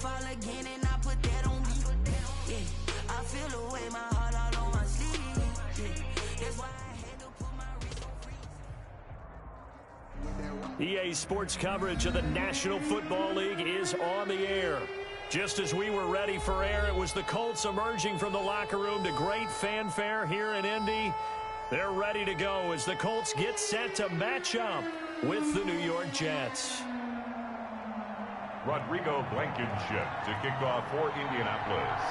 fall again and I put that on me. Yeah, I feel the way, my heart all on my sleeve. Yeah, that's why I had to put my wrist on freeze. EA Sports coverage of the National Football League is on the air. Just as we were ready for air, it was the Colts emerging from the locker room to great fanfare here in Indy. They're ready to go as the Colts get set to match up with the New York Jets. Rodrigo Blankenship to kick off for Indianapolis.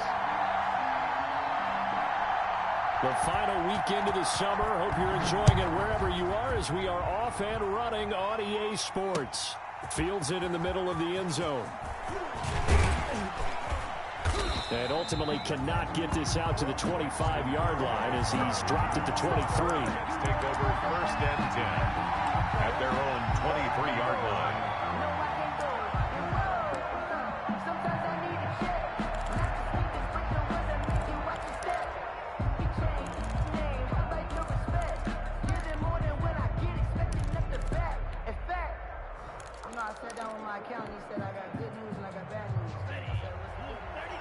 The final weekend of the summer. Hope you're enjoying it wherever you are as we are off and running on EA Sports. Fields it in the middle of the end zone. And ultimately cannot get this out to the 25-yard line as he's dropped it to 23. Jets take over 1st and 10 at their own 23-yard line. I sat down with my accountant. He said I got good news and I got bad news. I said, what's the good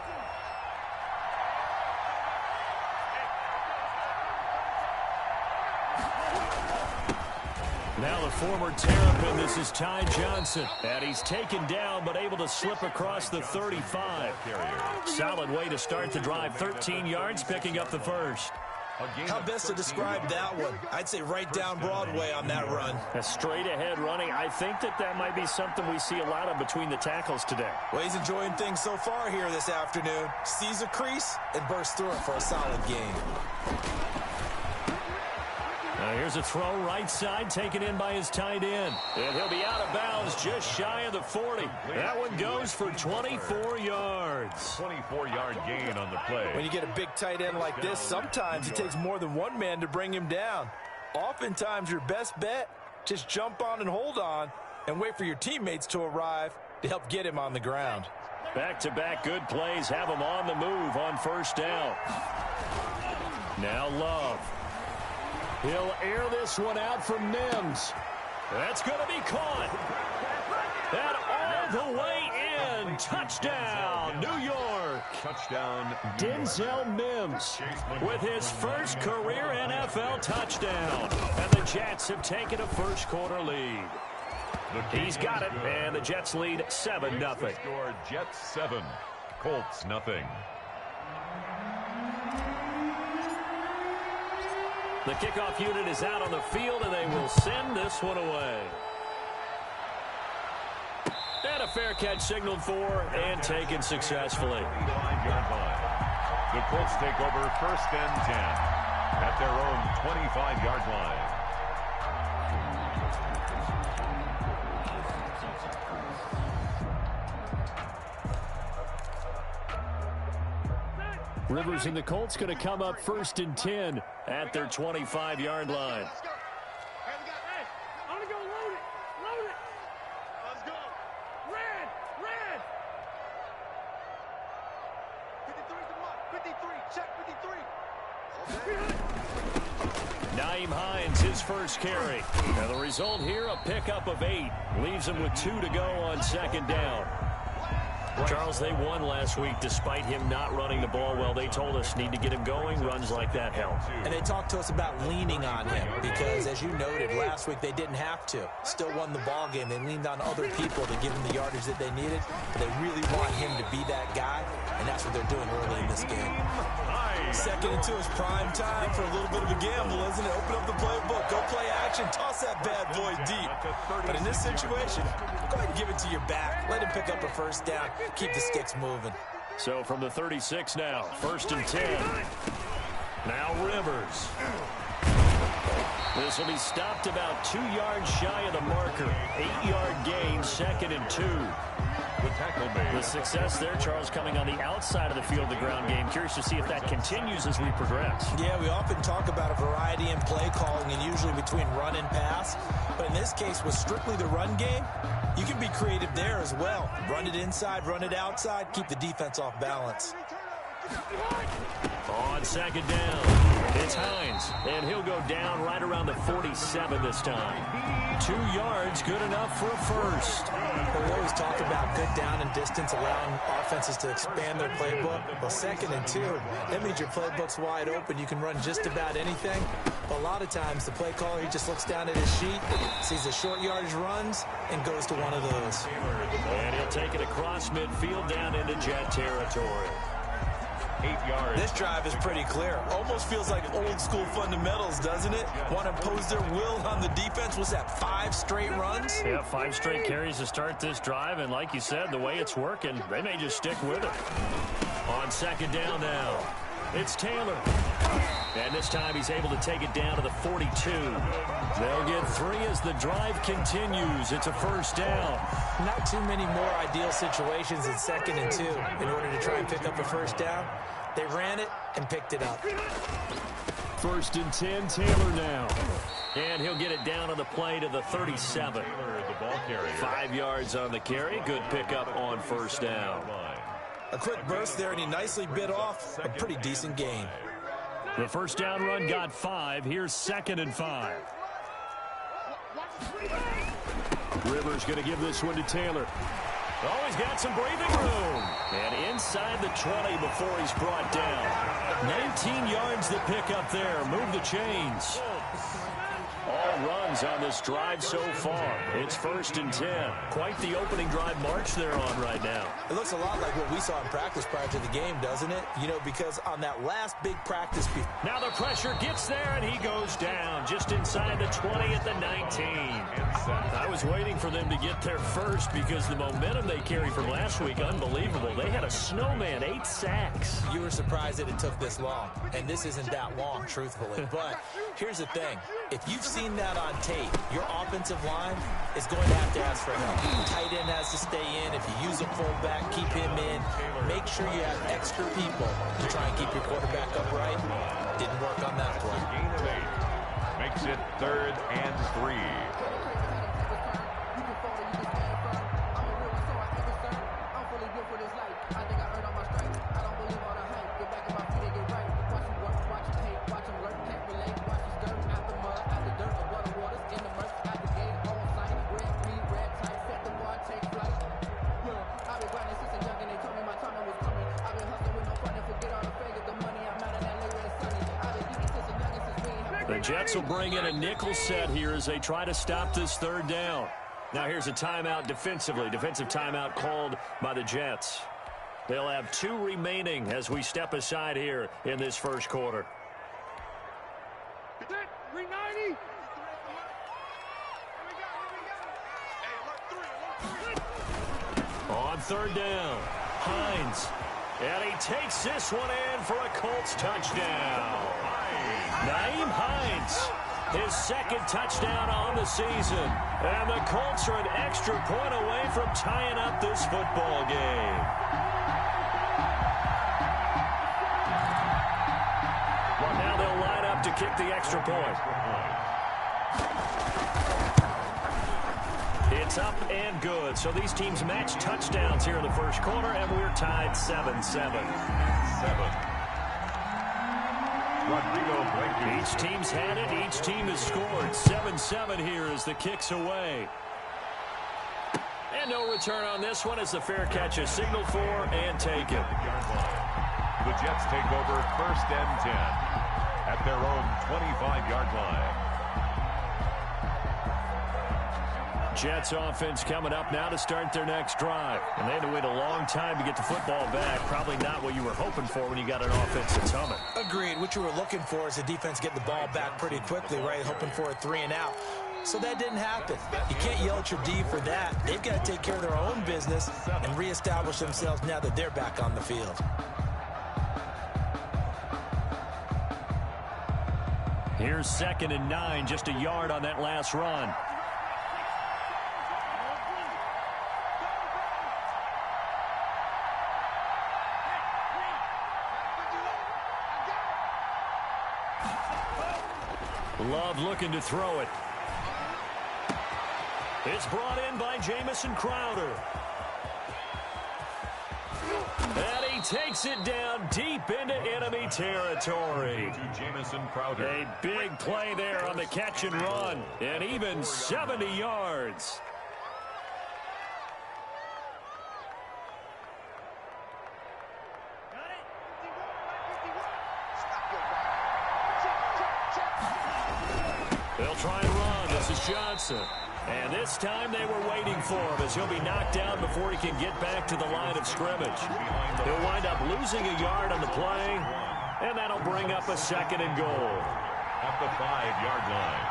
news? Now the former Terrapin, this is Ty Johnson. And he's taken down but able to slip across the 35. Solid way to start the drive. 13 yards, picking up the first. How best to describe that one? I'd say right down Broadway on that run. A straight ahead running. I think that might be something we see a lot of between the tackles today. Well, he's enjoying things so far here this afternoon. Sees a crease and bursts through it for a solid gain. Now here's a throw right side taken in by his tight end. And he'll be out of bounds just shy of the 40. That one goes for 24 yards. 24-yard gain on the play. When you get a big tight end like this, sometimes it takes more than one man to bring him down. Oftentimes your best bet, just jump on and hold on and wait for your teammates to arrive to help get him on the ground. Back-to-back good plays have him on the move on 1st down. Now Love. He'll air this one out from Mims. That's going to be caught. And all the way in. Touchdown, New York. Touchdown, Denzel Mims with his first career NFL touchdown. And the Jets have taken a first-quarter lead. He's got it, and the Jets lead 7-0. Jets 7, Colts nothing. The kickoff unit is out on the field, and they will send this one away. And a fair catch signaled for and taken successfully. The Colts take over 1st and 10 at their own 25-yard line. Rivers and the Colts going to come up 1st and 10 at their 25-yard line. Nyheim Hines, his first carry. And the result here, a pickup of 8. Leaves him with 2 to go on 2nd down. Charles, they won last week despite him not running the ball well. They told us need to get him going. Runs like that help. And they talked to us about leaning on him because, as you noted, last week they didn't have to. Still won the ball game. They leaned on other people to give him the yardage that they needed. But they really want him to be that guy, and that's what they're doing early in this game. 2nd and 2 is prime time for a little bit of a gamble, isn't it? Open up the playbook. Go play action. Toss that bad boy deep. But in this situation, go ahead and give it to your back. Let him pick up a 1st down. Keep the sticks moving. So from the 36 now, 1st and 10. Now Rivers. This will be stopped about 2 yards shy of the marker. 8-yard gain, 2nd and 2. The success there, Charles, coming on the outside of the field, the ground game. Curious to see if that continues as we progress. Yeah, we often talk about a variety in play calling and usually between run and pass. But in this case, with strictly the run game, you can be creative there as well. Run it inside, run it outside, keep the defense off balance. On second down, it's Hines, and he'll go down right around the 47 this time. 2 yards, good enough for a first. We always talk about good down and distance, allowing offenses to expand their playbook. Well, 2nd and 2, that means your playbook's wide open. You can run just about anything. But a lot of times, the play caller, he just looks down at his sheet, sees the short yardage runs, and goes to one of those. And he'll take it across midfield down into Jet territory. 8 yards. This drive is pretty clear. Almost feels like old school fundamentals, doesn't it? Want to impose their will on the defense. Was that 5 straight runs? Yeah, 5 straight carries to start this drive, and like you said, the way it's working, they may just stick with it. On second down now, it's Taylor. And this time he's able to take it down to the 42. They'll get 3 as the drive continues. It's a first down. Not too many more ideal situations in 2nd and 2 in order to try and pick up a first down. They ran it and picked it up. 1st and 10, Taylor now. And he'll get it down on the play to the 37. The ball carrier. 5 yards on the carry. Good pickup on first down. A quick burst there, and he nicely bit off a pretty decent gain. The first down run got 5. Here's 2nd and 5. Rivers going to give this one to Taylor. Oh, he's got some breathing room. And inside the 20 before he's brought down. 19 yards to pick up there. Move the chains. All runs on this drive so far. It's 1st and 10. Quite the opening drive march they're on right now. It looks a lot like what we saw in practice prior to the game, doesn't it? You know, because on that last big practice... Now the pressure gets there, and he goes down just inside the 20 at the 19. I was waiting for them to get there first because the momentum they carry from last week, unbelievable. They had a snowman, 8 sacks. You were surprised that it took this long, and this isn't that long, truthfully. But here's the thing. If you've seen that on tape, your offensive line is going to have to ask for help. Tight end has to stay in. If you use a fullback, keep him in. Make sure you have extra people to try and keep your quarterback upright. Didn't work on that play. Gain of 8. Makes it 3rd and 3. The Jets will bring in a nickel set here as they try to stop this 3rd down. Now here's a timeout defensively. Defensive timeout called by the Jets. They'll have 2 remaining as we step aside here in this first quarter. On 3rd down, Hines. And he takes this one in for a Colts touchdown. Nyheim Hines, his 2nd touchdown on the season. And the Colts are an extra point away from tying up this football game. Well, now they'll line up to kick the extra point. It's up and good. So these teams match touchdowns here in the first quarter, and we're tied 7-7. 7. Each team's had it. Each team has scored. 7-7 here as the kick's away. And no return on this one as the fair catch is signaled for and taken. The Jets take over 1st and 10 at their own 25-yard line. Jets offense coming up now to start their next drive. And they had to wait a long time to get the football back. Probably not what you were hoping for when you got an offense that's humming. Agreed. What you were looking for is the defense getting the ball back pretty quickly, right? Hoping for a 3 and out. So that didn't happen. You can't yell at your D for that. They've got to take care of their own business and reestablish themselves now that they're back on the field. Here's 2nd and 9, just a yard on that last run. Love looking to throw it. It's brought in by Jamison Crowder. And he he takes it down deep into enemy territory. To Jamison Crowder. A big play there on the catch and run, and even 70 yards. They'll try and run. This is Johnson. And this time they were waiting for him as he'll be knocked down before he can get back to the line of scrimmage. He'll wind up losing a yard on the play, and that'll bring up a 2nd and goal. At the 5-yard line.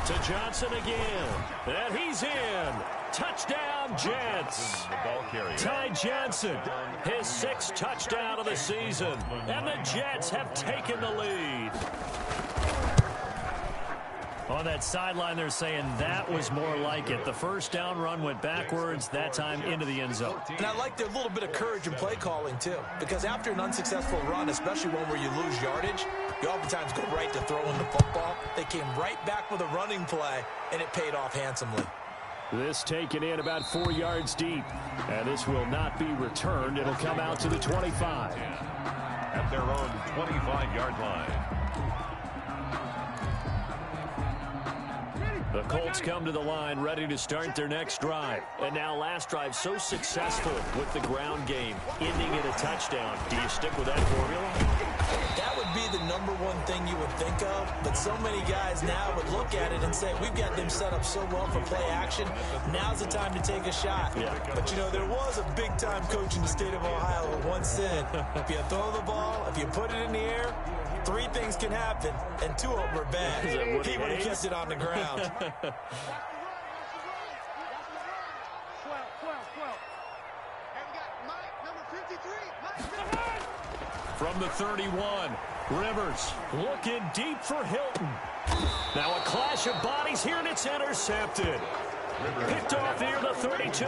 To Johnson again. And he's in. Touchdown, Jets. The ball carrier. Ty Johnson, his 6th touchdown of the season. And the Jets have taken the lead. On that sideline, they're saying that was more like it. The first down run went backwards, that time into the end zone. And I like their little bit of courage in play calling, too. Because after an unsuccessful run, especially one where you lose yardage, you oftentimes go right to throwing the football. They came right back with a running play, and it paid off handsomely. This taken in about 4 yards deep. And this will not be returned. It'll come out to the 25. At their own 25-yard line. The Colts come to the line ready to start their next drive. And now last drive so successful with the ground game, ending in a touchdown. Do you stick with that formula? That would be the #1 thing you would think of, but so many guys now would look at it and say, we've got them set up so well for play action, now's the time to take a shot. Yeah. But, you know, there was a big-time coach in the state of Ohio who once said, if you throw the ball, if you put it in the air, 3 things can happen, and 2 of them are bad. He would have kept it on the ground. From the 31, Rivers looking deep for Hilton. Now a clash of bodies here, and it's intercepted. Picked off near the 32.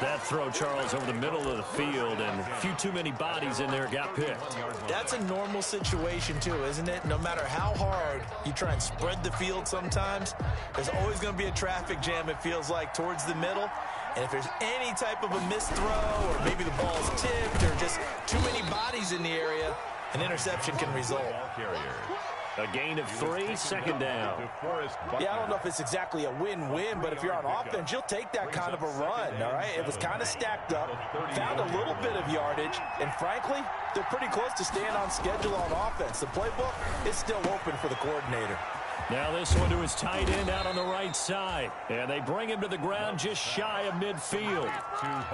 That throw, Charles, over the middle of the field, and a few too many bodies in there got picked. That's a normal situation, too, isn't it? No matter how hard you try and spread the field sometimes, there's always going to be a traffic jam, it feels like, towards the middle. And if there's any type of a missed throw, or maybe the ball's tipped, or just too many bodies in the area, an interception can result. A gain of 3, 2nd down. Yeah, I don't know if it's exactly a win-win, but if you're on offense, you'll take that kind of a run, all right? It was kind of stacked up, found a little bit of yardage, and frankly, they're pretty close to staying on schedule on offense. The playbook is still open for the coordinator. Now this one to his tight end out on the right side. And they bring him to the ground just shy of midfield.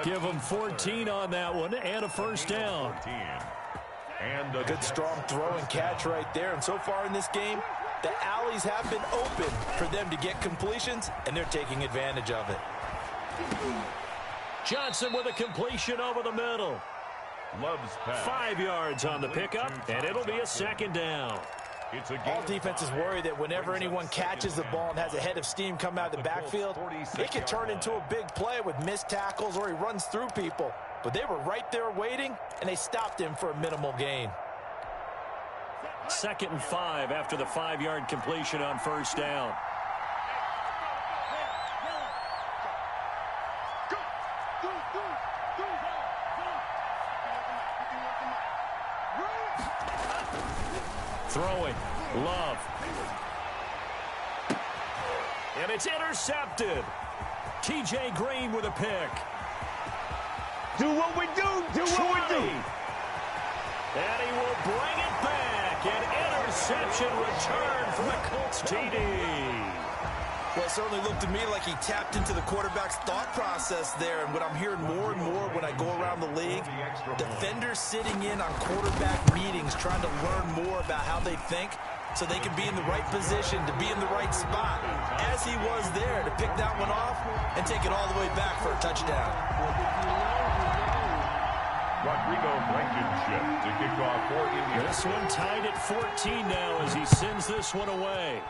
Give him 14 on that one and a 1st down. And a good strong throw and catch right there. And so far in this game, the alleys have been open for them to get completions, and they're taking advantage of it. Johnson with a completion over the middle. 5 yards on the pickup, and it'll be a 2nd down. All defenses worry that whenever anyone catches the ball and has a head of steam come out of the backfield, it can turn into a big play with missed tackles or he runs through people. But they were right there waiting, and they stopped him for a minimal gain. 2nd and 5 after the 5-yard completion on 1st down. Throwing, Love. And it's intercepted. T.J. Green with a pick. Do what we do. Do what we do. And he will bring it back. An interception return from the Colts TD. Well, it certainly looked to me like he tapped into the quarterback's thought process there. And what I'm hearing more and more when I go around the league, defenders sitting in on quarterback meetings trying to learn more about how they think so they can be in the right position to be in the right spot, as he was there to pick that one off and take it all the way back for a touchdown. Rodrigo Blankenship to kick off for Indiana. This one tied at 14 now as he sends this one away.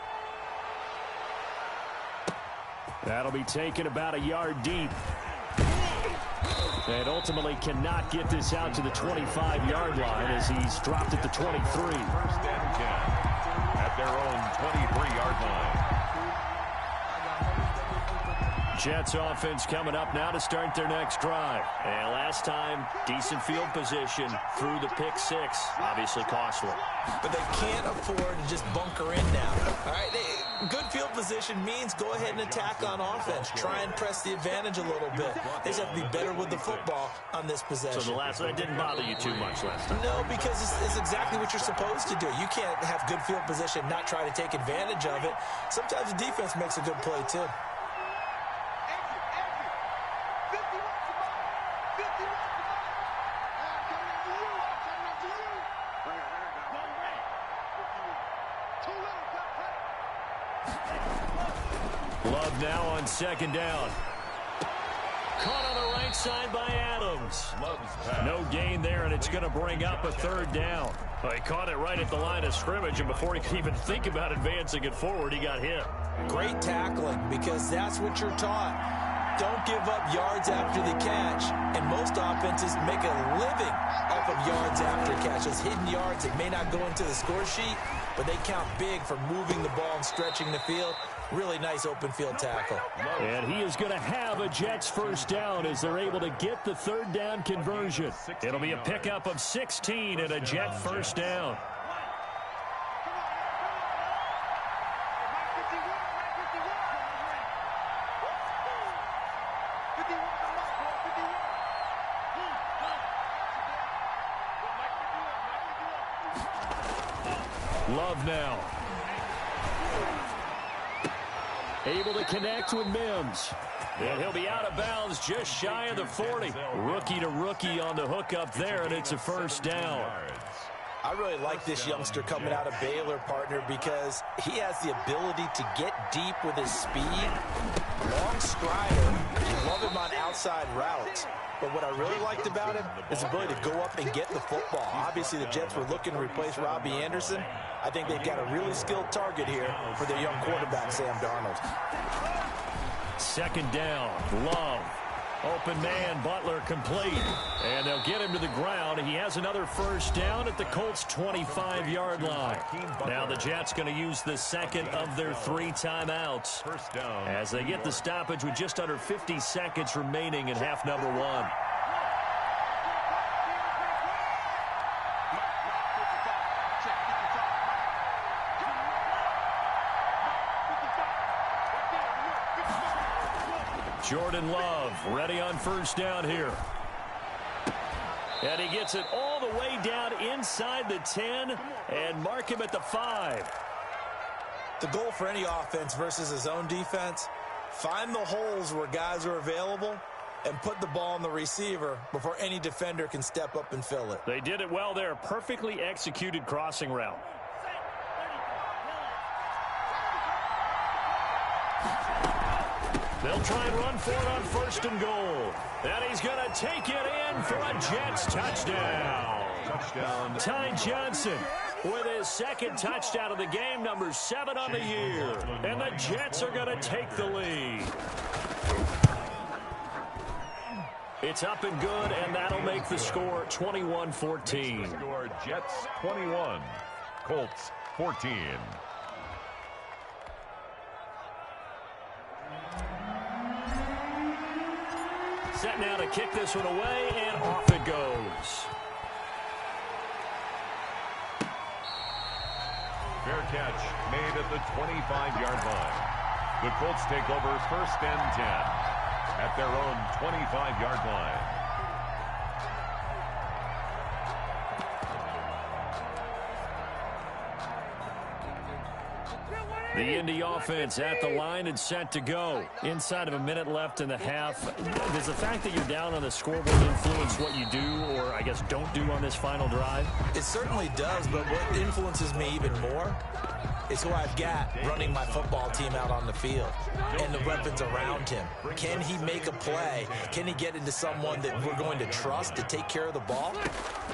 That'll be taken about a yard deep. And ultimately cannot get this out to the 25-yard line as he's dropped at the 23. 1st and 10 at their own 23-yard line. Jets offense coming up now to start their next drive. And last time, decent field position through the pick six. Obviously costly. But they can't afford to just bunker in now. All right, good field position means go ahead and attack on offense. Try and press the advantage a little bit. They just have to be better with the football on this possession. So that didn't bother you too much last time? No, because it's exactly what you're supposed to do. You can't have good field position, not try to take advantage of it. Sometimes the defense makes a good play, too. Love now on second down. Caught on the right side by Adams. No gain there, and it's going to bring up a third down. Well, he caught it right at the line of scrimmage, and before he could even think about advancing it forward, he got hit. Great tackling, because that's what you're taught. Don't give up yards after the catch, and most offenses make a living off of yards after catch. Those hidden yards that may not go into the score sheet, but they count big for moving the ball and stretching the field. Really nice open field tackle. And he is going to have a Jets first down as they're able to get the third down conversion. It'll be a pickup of 16 and a Jet first down. Love now. Able to connect with Mims. And he'll be out of bounds just shy of the 40. Rookie to rookie on the hook up there, and it's a first down. I really like this youngster coming out of Baylor, partner, because he has the ability to get deep with his speed. Long strider. You love him on outside routes. But what I really liked about him is the ability to go up and get the football. Obviously, the Jets were looking to replace Robbie Anderson. I think they've got a really skilled target here for their young quarterback, Sam Darnold. Second down, Love. Open man, Butler complete. And they'll get him to the ground. He has another first down at the Colts' 25-yard line. Now the Jets going to use the second of their 3 timeouts as they get the stoppage with just under 50 seconds remaining in half number 1. Jordan Love ready on first down here. And he gets it all the way down inside the 10 and mark him at the 5. The goal for any offense versus his own defense, find the holes where guys are available and put the ball on the receiver before any defender can step up and fill it. They did it well there. Perfectly executed crossing route. They'll try and run for it on first and goal. And he's going to take it in for a Jets touchdown. Ty Johnson with his second touchdown of the game, number 7 on the year. And the Jets are going to take the lead. It's up and good, and that'll make the score 21-14. Score Jets 21, Colts 14. Set now to kick this one away, and off it goes. Fair catch made at the 25-yard line. The Colts take over first and 10 at their own 25-yard line. The Indy offense at the line and set to go. Inside of a minute left in the half. Does the fact that you're down on the scoreboard influence what you do, or I guess don't do on this final drive? It certainly does, but what influences me even more is who I've got running my football team out on the field and the weapons around him. Can he make a play? Can he get into someone that we're going to trust to take care of the ball?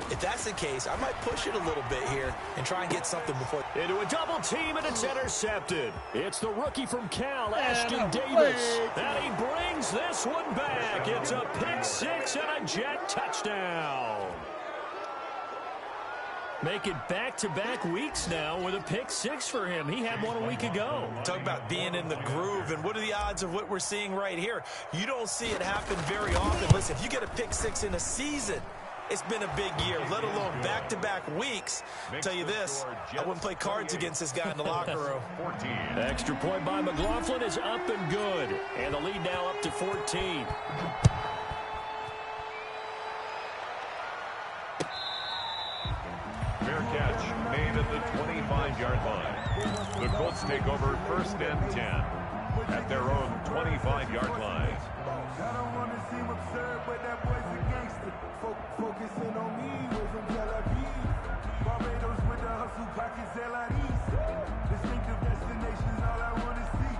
If that's the case, I might push it a little bit here and try and get something before. Into a double team, and it's intercepted. It's the rookie from Cal, Ashton Davis. And he brings this one back. It's a pick 6 and a Jet touchdown. Make it back-to-back weeks now with a pick six for him. He had one a week ago. Talk about being in the groove, and what are the odds of what we're seeing right here? You don't see it happen very often. Listen, if you get a pick six in a season, it's been a big year, let alone back-to-back weeks. I'll tell you this, I wouldn't play cards against this guy in the locker room. 14. Extra point by McLaughlin is up and good. And the lead now up to 14. Fair catch made at the 25-yard line. The Colts take over 1st and 10 at their own 25-yard line. I don't want to seem absurd, but that boy's a gangster. Focusing on me, was from Tel Aviv. Barbados with the hustle pockets, LIDs. Distinctive destinations, all I want to see.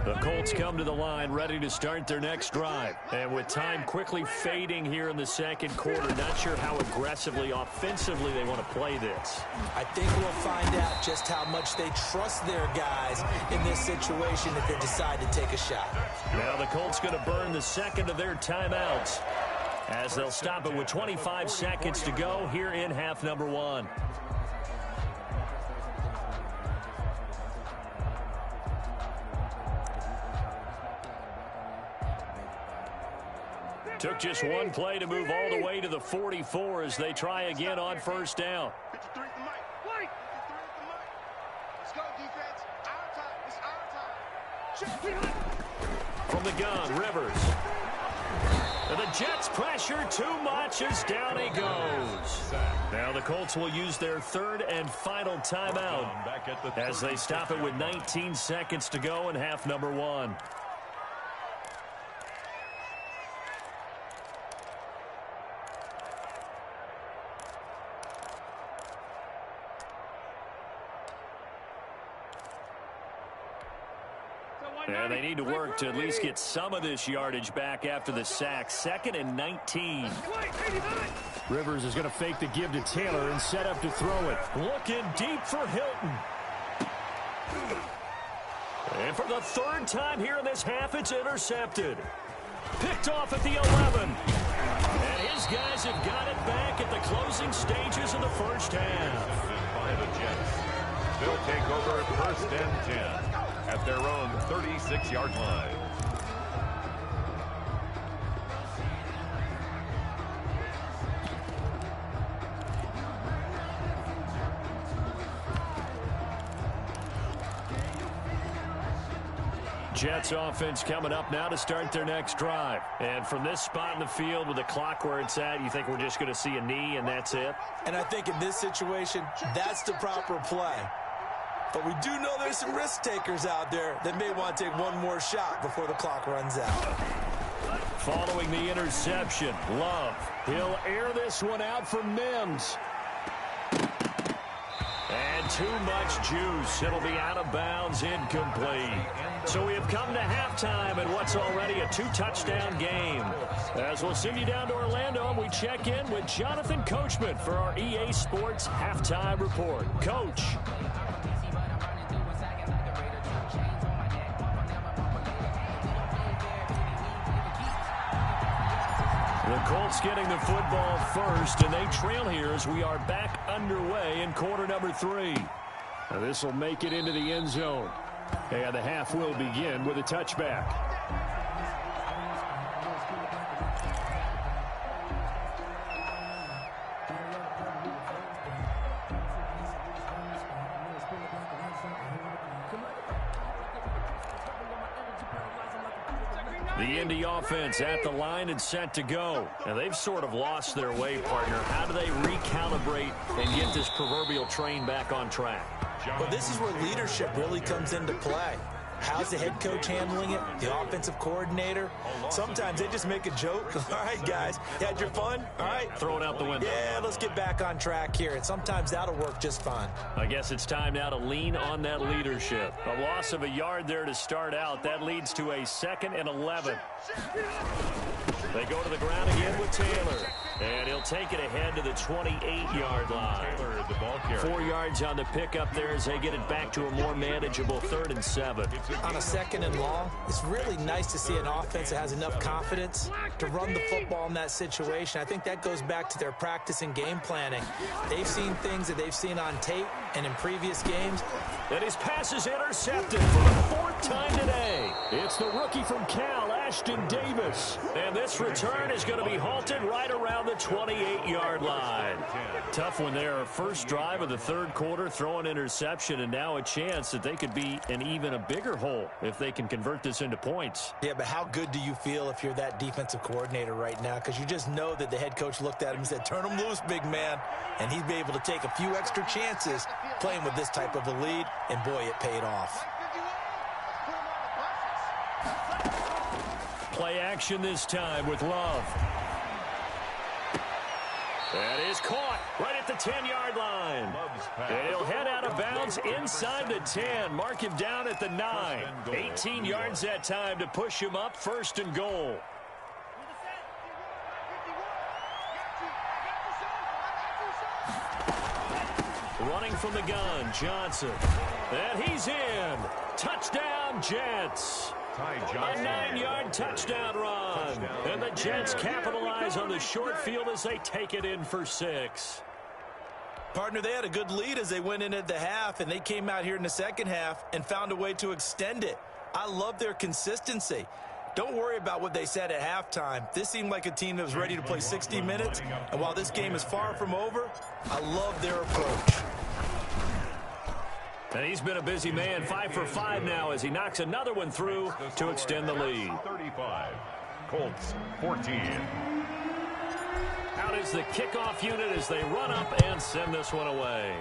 The Colts come to the line ready to start their next drive. And with time quickly fading here in the second quarter, not sure how aggressively, offensively they want to play this. I think we'll find out just how much they trust their guys in this situation if they decide to take a shot. Now the Colts going to burn the second of their timeouts as they'll stop it with 25 seconds to go here in half number one. Took just one play to move all the way to the 44 as they try again on first down. From the gun, Rivers. And the Jets pressure too much as down he goes. Now the Colts will use their third and final timeout as they stop it with 19 seconds to go in half number one. And they need to work to at least get some of this yardage back after the sack. 2nd and 19. Rivers is going to fake the give to Taylor and set up to throw it. Looking deep for Hilton. And for the third time here in this half, it's intercepted. Picked off at the 11. And his guys have got it back at the closing stages of the first half. By the Jets. They'll take over 1st and 10 at their own 36-yard line. Jets offense coming up now to start their next drive. And from this spot in the field with the clock where it's at, you think we're just going to see a knee and that's it? And I think in this situation, that's the proper play. But we do know there's some risk takers out there that may want to take one more shot before the clock runs out. Following the interception, Love. He'll air this one out for Mims. And too much juice. It'll be out of bounds, incomplete. So we have come to halftime in what's already a 2-touchdown game. As we'll send you down to Orlando, we check in with Jonathan Coachman for our EA Sports Halftime Report. Coach. The Colts getting the football first, and they trail here as we are back underway in quarter number 3. Now this will make it into the end zone. And the half will begin with a touchback. The Indy offense at the line and set to go. And they've sort of lost their way, partner. How do they recalibrate and get this proverbial train back on track? Well, this is where leadership really comes into play. How's the head coach handling it? The offensive coordinator? Sometimes they just make a joke. All right, guys, you had your fun? All right. Throw it out the window. Yeah, let's get back on track here. And sometimes that'll work just fine. I guess it's time now to lean on that leadership. A loss of a yard there to start out. That leads to a 2nd and 11. They go to the ground again with Taylor. And he'll take it ahead to the 28-yard line. Taylor, the ball carrier. 4 yards on the pickup there as they get it back to a more manageable 3rd and 7. On a 2nd and long, it's really nice to see an offense that has enough confidence to run the football in that situation. I think that goes back to their practice and game planning. They've seen things that they've seen on tape and in previous games. And his pass is intercepted for the 4th time today. It's the rookie from Cal, Ashton Davis. And this return is going to be halted right around the 28-yard line. Tough one there. First drive of the 3rd quarter, throw an interception, and now a chance that they could be in even a bigger hole if they can convert this into points. Yeah, but how good do you feel if you're that defensive coordinator right now? Because you just know that the head coach looked at him and said, turn him loose, big man. And he'd be able to take a few extra chances playing with this type of a lead, and boy, it paid off. Play action this time with Love. That is caught right at the 10-yard line. And he'll head out of bounds inside the 10. Mark him down at the 9. 18 yards that time to push him up 1st and goal. Running from the gun, Johnson. And he's in. Touchdown, Jets. A 9-yard touchdown run. And the Jets capitalize on the short field as they take it in for 6. Partner, they had a good lead as they went in at the half, and they came out here in the 2nd half and found a way to extend it. I love their consistency. Don't worry about what they said at halftime. This seemed like a team that was ready to play 60 minutes, and while this game is far from over, I love their approach. And he's been a busy man, 5 for 5 now as he knocks another one through to extend the lead. 35. Colts 14. Out is the kickoff unit as they run up and send this one away.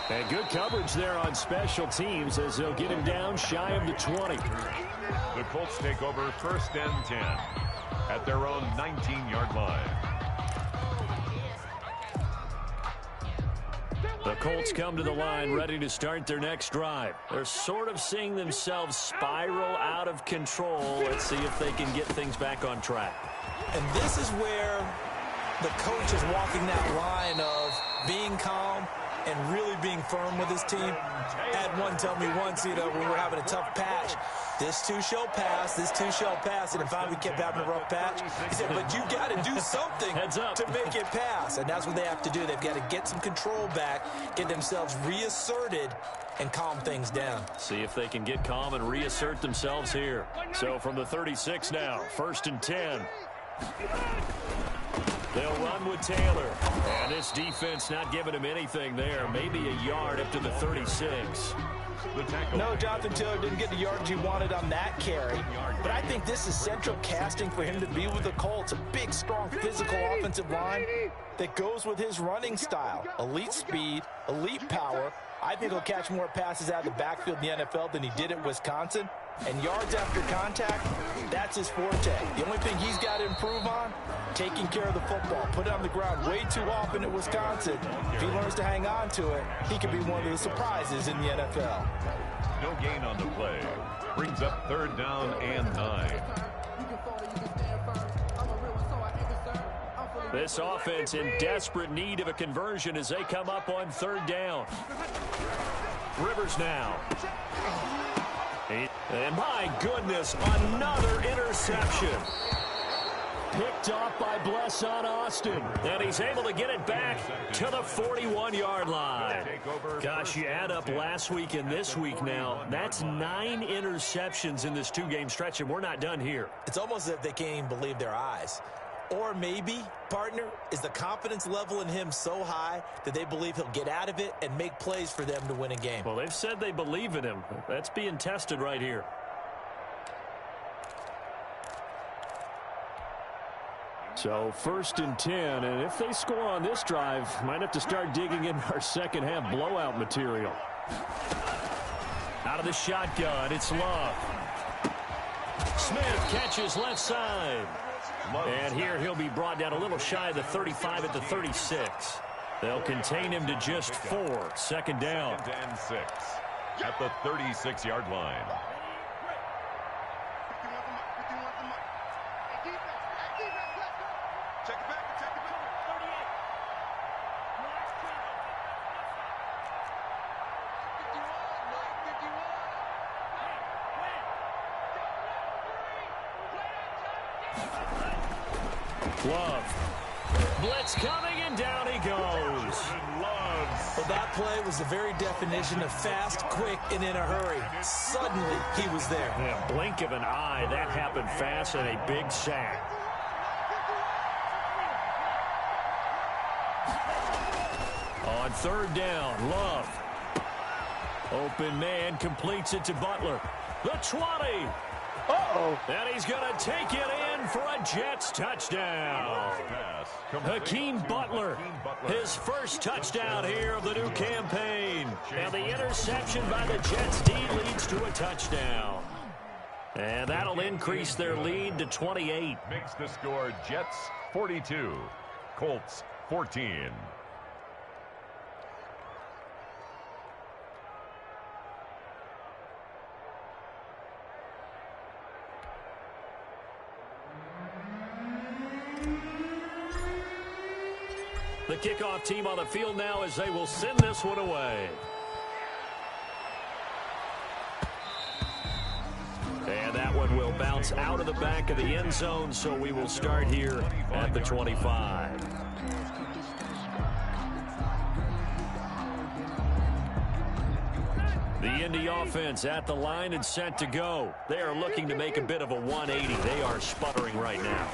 And good coverage there on special teams as they'll get him down shy of the 20. The Colts take over 1st and 10 at their own 19-yard line. The Colts come to the line ready to start their next drive. They're sort of seeing themselves spiral out of control. Let's see if they can get things back on track. And this is where the coach is walking that line of being calm and really being firm with his team. I had one tell me once, when we were having a tough patch, this too shall pass, this too shall pass. And if we kept having a rough patch, he said, but you got to do something to make it pass. And that's what they have to do. They've got to get some control back, get themselves reasserted, and calm things down. See if they can get calm and reassert themselves here. So from the 36 now, 1st and 10. They'll run with Taylor. And this defense not giving him anything there. Maybe a yard up to the 36. No, Jonathan Taylor didn't get the yardage he wanted on that carry. But I think this is central casting for him to be with the Colts. A big, strong, physical offensive line that goes with his running style. Elite speed, elite power. I think he'll catch more passes out of the backfield in the NFL than he did at Wisconsin. And yards after contact, that's his forte. The only thing he's got to improve on, taking care of the football. Put it on the ground way too often at Wisconsin. If he learns to hang on to it, he could be one of the surprises in the NFL. No gain on the play. Brings up 3rd down and 9. This offense in desperate need of a conversion as they come up on 3rd down. Rivers now. And my goodness, another interception. Picked off by Blesson Austin. And he's able to get it back to the 41-yard line. Gosh, you add up last week and this week now. That's 9 interceptions in this 2-game stretch, and we're not done here. It's almost as if they can't even believe their eyes. Or maybe, partner, is the confidence level in him so high that they believe he'll get out of it and make plays for them to win a game. Well, they've said they believe in him. That's being tested right here. So 1st and 10, and if they score on this drive, might have to start digging in our second half blowout material. Out of the shotgun, it's Love. Smith catches left side. And here he'll be brought down a little shy of the 35 at the 36. They'll contain him to just 4. 2nd down. 2nd and 6 at the 36-yard line. Love. Blitz coming, and down he goes. Well, that play was the very definition of fast, quick, and in a hurry. Suddenly, he was there. Yeah, blink of an eye. That happened fast, and a big sack. On third down, Love. Open man completes it to Butler. The 20. Uh-oh. And he's going to take it in for a Jets touchdown. Hakeem Butler, his first touchdown here of the new campaign. And the interception by the Jets D leads to a touchdown. And that'll increase their lead to 28. Makes the score Jets 42, Colts 14. The kickoff team on the field now as they will send this one away. And that one will bounce out of the back of the end zone, so we will start here at the 25. The Indy offense at the line and set to go. They are looking to make a bit of a 180. They are sputtering right now.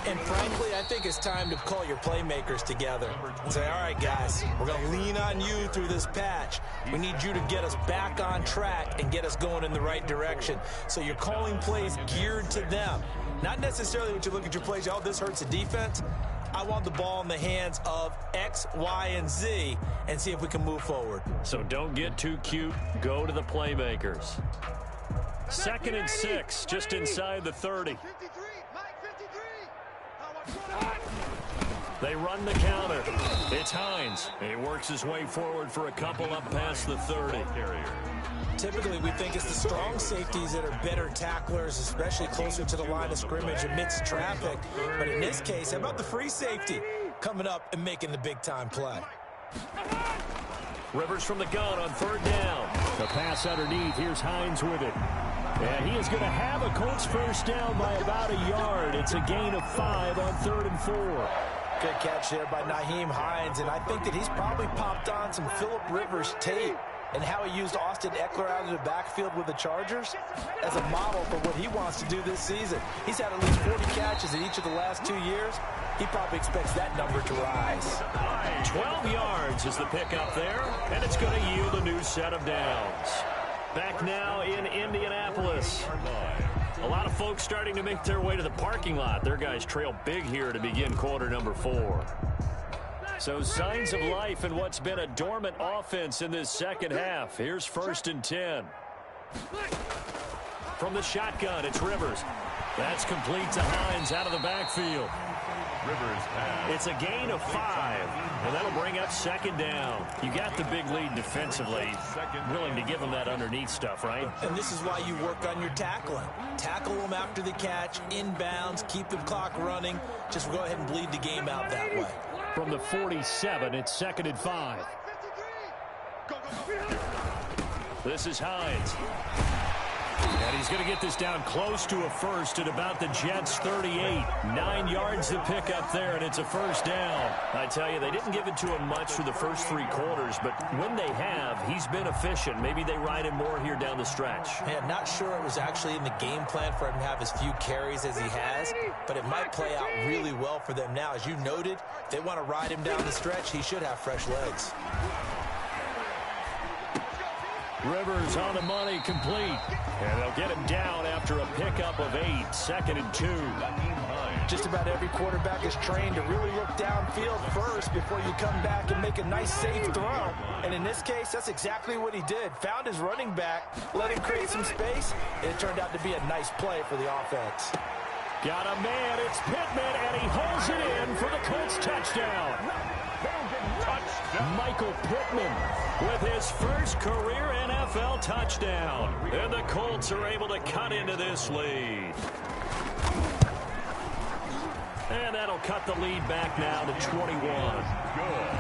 And frankly, I think it's time to call your playmakers together and say, all right, guys, we're going to lean on you through this patch. We need you to get us back on track and get us going in the right direction. So you're calling plays geared to them. Not necessarily when you look at your plays, oh, this hurts the defense. I want the ball in the hands of X, Y, and Z and see if we can move forward. So don't get too cute. Go to the playmakers. 2nd and 6, just inside the 30. They run the counter. It's Hines. He works his way forward for a couple up past the 30. Typically, we think it's the strong safeties that are better tacklers, especially closer to the line of scrimmage amidst traffic. But in this case, how about the free safety coming up and making the big-time play? Rivers from the gun on 3rd down. The pass underneath. Here's Hines with it. And he is going to have a Colts first down by about a yard. It's a gain of 5 on 3rd and 4. Good catch there by Nyheim Hines, and I think that he's probably popped on some Phillip Rivers tape and how he used Austin Eckler out of the backfield with the Chargers as a model for what he wants to do this season. He's had at least 40 catches in each of the last 2 years. He probably expects that number to rise. 12 yards is the pickup there, and it's going to yield a new set of downs. Back now in Indianapolis. A lot of folks starting to make their way to the parking lot. Their guys trail big here to begin quarter number 4. So signs of life in what's been a dormant offense in this second half. Here's 1st and 10. From the shotgun, it's Rivers. That's complete to Hines out of the backfield. Rivers pass. It's a gain of 5, and that'll bring up 2nd down. You got the big lead defensively. Willing to give them that underneath stuff, right? And this is why you work on your tackling. Tackle them after the catch, inbounds, keep the clock running. Just go ahead and bleed the game out that way. From the 47, it's 2nd and 5. This is Hines. And he's going to get this down close to a first at about the Jets' 38. 9 yards to pick up there, and it's a first down. I tell you, they didn't give it to him much for the first 3 quarters, but when they have, he's been efficient. Maybe they ride him more here down the stretch. Man, not sure it was actually in the game plan for him to have as few carries as he has, but it might play out really well for them now. As you noted, if they want to ride him down the stretch, he should have fresh legs. Rivers on the money, complete. And they'll get him down after a pickup of 8. 2nd and 2. Just about every quarterback is trained to really look downfield first before you come back and make a nice, safe throw. And in this case, that's exactly what he did. Found his running back, let him create some space, and it turned out to be a nice play for the offense. Got a man, it's Pittman, and he holds it in for the Colts touchdown. Michael Pittman with his first career NFL touchdown. And the Colts are able to cut into this lead. And that'll cut the lead back now to 21. Good.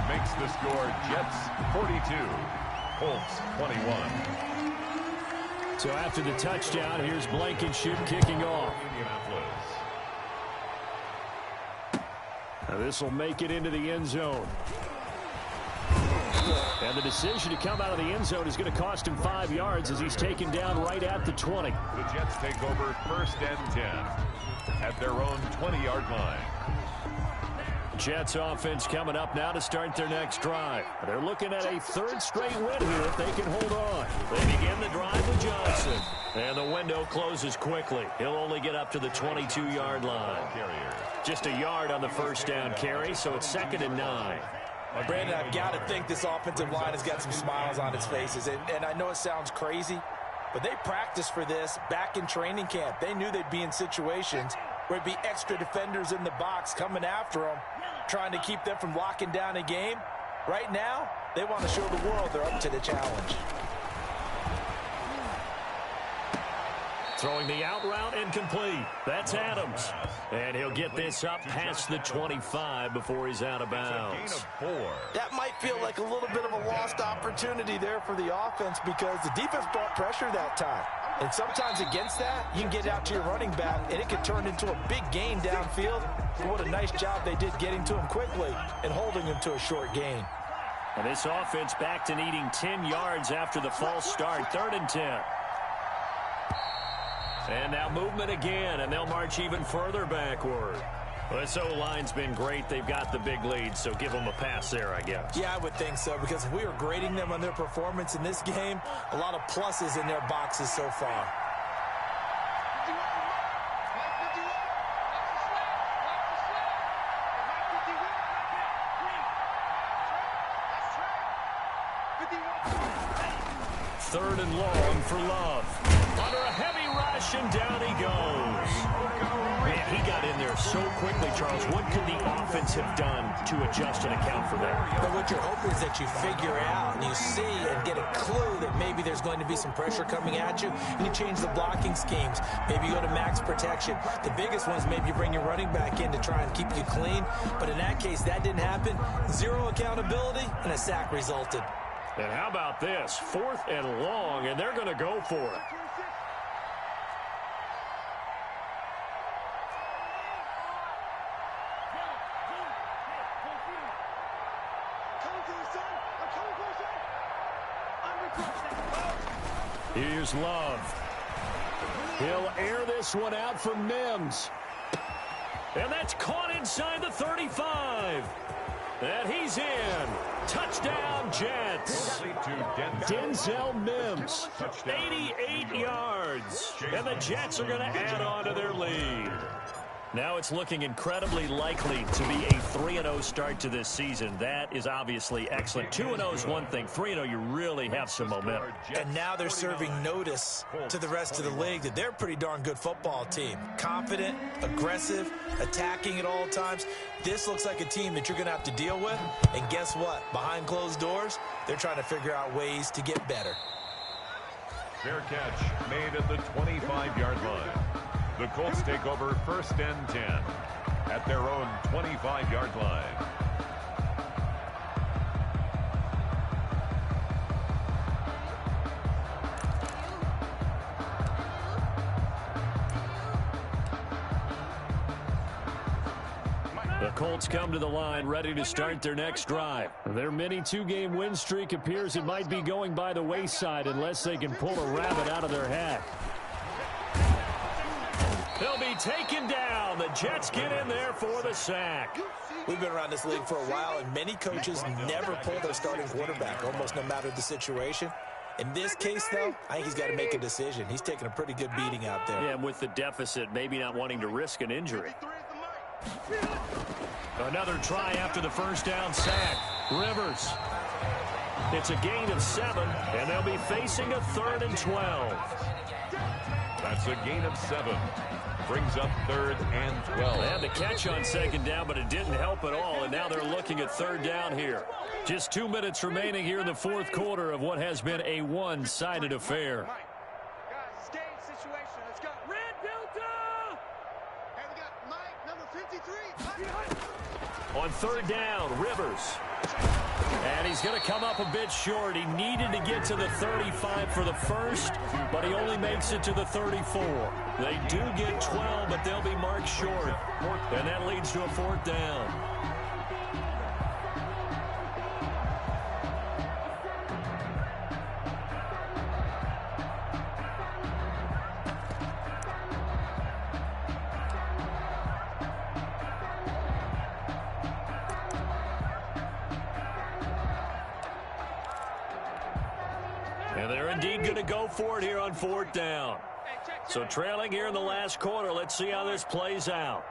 Makes the score Jets 42, Colts 21. So after the touchdown, here's Blankenship kicking off. Now this will make it into the end zone. And the decision to come out of the end zone is going to cost him 5 yards as he's taken down right at the 20. The Jets take over 1st and 10 at their own 20-yard line. Jets offense coming up now to start their next drive. They're looking at a 3rd straight win here if they can hold on. They begin the drive with Johnson. And the window closes quickly. He'll only get up to the 22-yard line. Just a yard on the 1st down carry, so it's 2nd and 9. Well, Brandon, I've got to think this offensive line has got some smiles on its faces. And I know it sounds crazy, but they practiced for this back in training camp. They knew they'd be in situations where it'd be extra defenders in the box coming after them, trying to keep them from locking down a game. Right now, they want to show the world they're up to the challenge. Throwing the out route incomplete. That's Adams. And he'll get this up past the 25 before he's out of bounds. It's a gain of 4. That might feel like a little bit of a lost opportunity there for the offense because the defense brought pressure that time. And sometimes against that, you can get out to your running back, and it could turn into a big gain downfield. But what a nice job they did getting to him quickly and holding him to a short gain. And this offense back to needing 10 yards after the false start. 3rd and 10. And now movement again, and they'll march even further backward. Well, this O-line's been great. They've got the big lead, so give them a pass there, I guess. Yeah, I would think so, because if we were grading them on their performance in this game, a lot of pluses in their boxes so far. Third and long for Love. Under a heavy rush, and down he goes. Man, he got in there so quickly, Charles. What could the offense have done to adjust and account for that? But what you're hoping is that you figure out and you see and get a clue that maybe there's going to be some pressure coming at you, and you change the blocking schemes. Maybe you go to max protection. The biggest one is maybe you bring your running back in to try and keep you clean. But in that case, that didn't happen. 0 accountability, and a sack resulted. And how about this? 4th and long, and they're going to go for it. Here's Love. He'll air this one out for Mims. And that's caught inside the 35. And he's in. Touchdown, Jets. Denzel Mims, 88 yards. And the Jets are going to add on to their lead. Now it's looking incredibly likely to be a 3-0 start to this season. That is obviously excellent. 2-0 is one thing. 3-0, you really have some momentum. And now they're serving notice to the rest of the league that they're a pretty darn good football team. Confident, aggressive, attacking at all times. This looks like a team that you're going to have to deal with. And guess what? Behind closed doors, they're trying to figure out ways to get better. Fair catch made at the 25-yard line. The Colts take over 1st and 10 at their own 25-yard line. The Colts come to the line ready to start their next drive. Their mini 2-game win streak appears it might be going by the wayside unless they can pull a rabbit out of their hat. They'll be taken down. The Jets get in there for the sack. We've been around this league for a while, and many coaches never pull their starting quarterback, almost no matter the situation. In this case, though, I think he's got to make a decision. He's taking a pretty good beating out there. Yeah, and with the deficit, maybe not wanting to risk an injury. Another try after the 1st down sack. Rivers. It's a gain of 7, and they'll be facing a 3rd and 12. That's a gain of 7. Brings up 3rd and 12. They had the catch on 2nd down, but it didn't help at all, and now they're looking at 3rd down here. Just 2 minutes remaining here in the 4th quarter of what has been a one-sided affair. Guys, it's game situation. Let's go. Red Delta! Hey, we got Mike. On third down, Rivers. And he's going to come up a bit short. He needed to get to the 35 for the first, but he only makes it to the 34. They do get 12, but they'll be marked short. And that leads to a fourth down. And they're indeed going to go for it here on fourth down. So trailing here in the last quarter. Let's see how this plays out.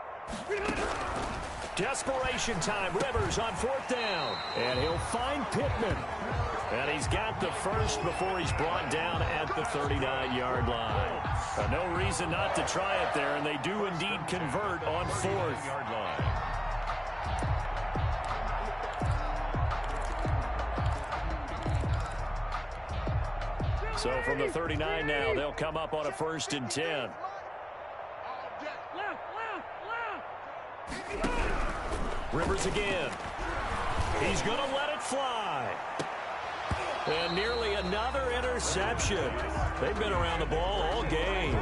Desperation time. Rivers on fourth down. And he'll find Pittman. And he's got the first before he's brought down at the 39-yard line. No reason not to try it there, and they do indeed convert on fourth. Yard line. So from the 39 now, they'll come up on a 1st and 10. Rivers again. He's going to let it fly. And nearly another interception. They've been around the ball all game.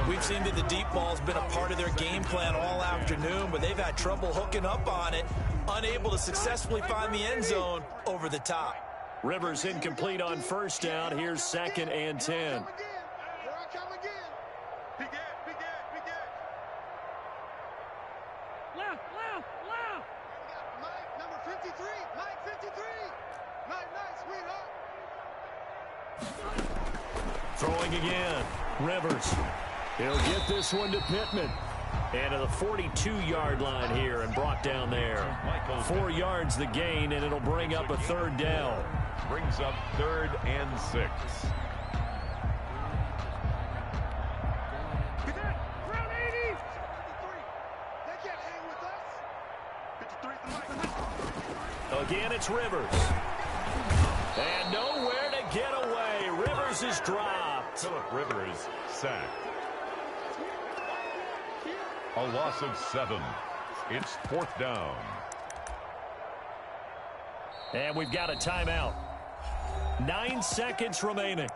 We've seen that the deep ball's been a part of their game plan all afternoon, but they've had trouble hooking up on it, unable to successfully find the end zone over the top. Rivers incomplete on first down. Here's 2nd and 10. Throwing again. Rivers. He'll get this one to Pittman. And to the 42-yard line here and brought down there. 4 yards the gain, and it'll bring up a 3rd down. Brings up 3rd and 6. Again, it's Rivers. And nowhere to get away. Rivers is dropped. Phillip Rivers sacked. A loss of 7. It's 4th down. And we've got a timeout. 9 seconds remaining.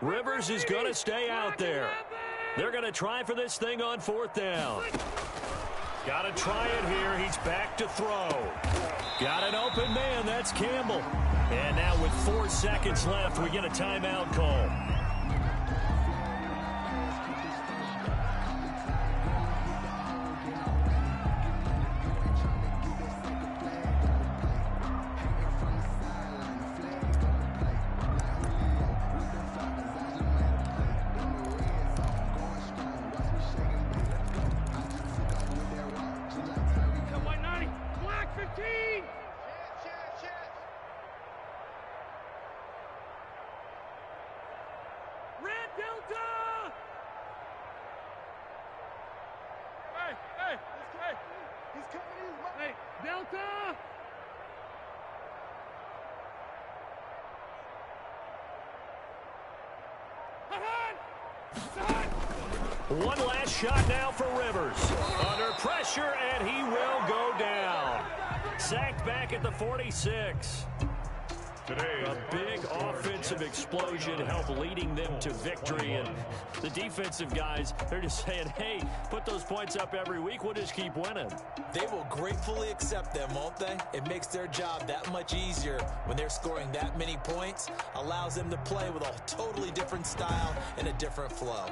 Rivers is going to stay out there. They're going to try for this thing on 4th down. Got to try it here. He's back to throw. Got an open man. That's Campbell. And now with 4 seconds left, we get a timeout call. One last shot now for Rivers. Under pressure, and he will go down. Sacked back at the 46. Today, a big offensive explosion helped leading them to victory. And the defensive guys, they're just saying, hey, put those points up every week. We'll just keep winning. They will gratefully accept them, won't they? It makes their job that much easier when they're scoring that many points. Allows them to play with a totally different style and a different flow.